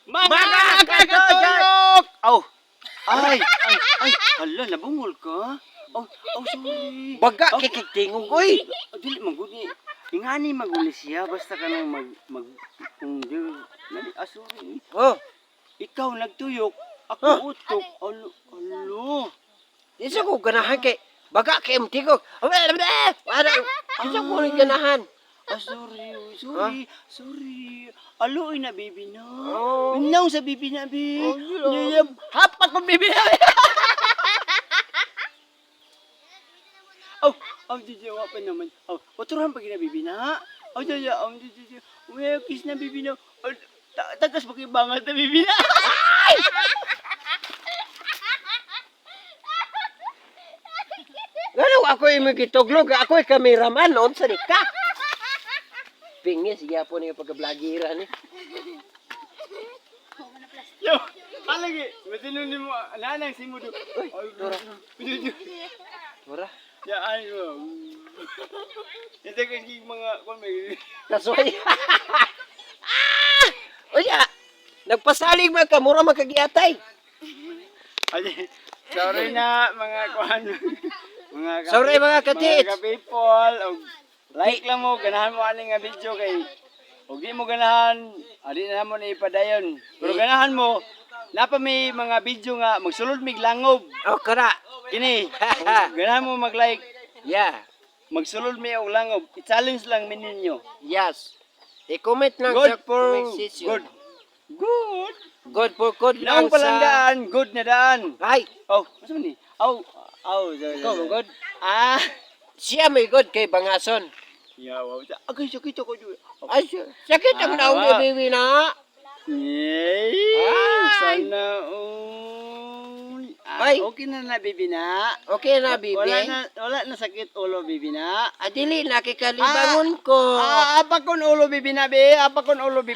Mga kagatuyok! Aw! Ay, hala, nabungol ka? Sorry. Baga kikigtingog oy. Dili maguni. Ingani maguli siya basta ka nang kung di sorry. Oh, Ikaw nagtuyok, ako utok. Alo. isa ko ganahan kay baga kay imtigog. Para isa ko rin ganahan. Sorry. Aloy na bibi na. Oh. Inaw sa bibi na bi. Hapak ko bibi. Jija, pa naman. Oturahan pa kina bibi na. Jija, umiyak kiss na bibi na. Tagas pa kayo bangal na bibi na. Ngano ako imigituglog, ako kameraman noon sa ka. Pingis gyapon ni pagka-vlogira ni. Yo, alagi. Matinun mo nanang simo do. Dora. Dora. Ya ayo. Ito kay mga kon may. Kasoy. Oya, nagpasalig man ka mura magkagiatay. Sorry na mga kuan. Sorry mga katits. Mga people, like lang mo, ganahan mo ani nga video kay og di mo ganahan, adi na mo ni ipadayon. Pero ganahan mo, napa may mga video nga magsulod mig langob. Oh, kara. Kini, ganahan mo mag-like, Yeah. magsulod mi og langob. I-challenge lang min ninyo. Yes. I-comment lang Good sa for comment section. Good. Good for good Lang lang palang sa... daan, good na daan. Ay, Masa man ni? Sorry. ikaw mo good. Ah. Siya may good kay Bangason. Yawa. Agay sakit ako dito. Ay, sakit ang naong Ah, bibi na. Yay! Ay! Sana Ay! okay na bibi na. Okay na, bibi. Wala na sakit ulo bibi na. Adili, nakikalibangon ko. Apa kon ulo bibi na be? Apa kon ulo bibi?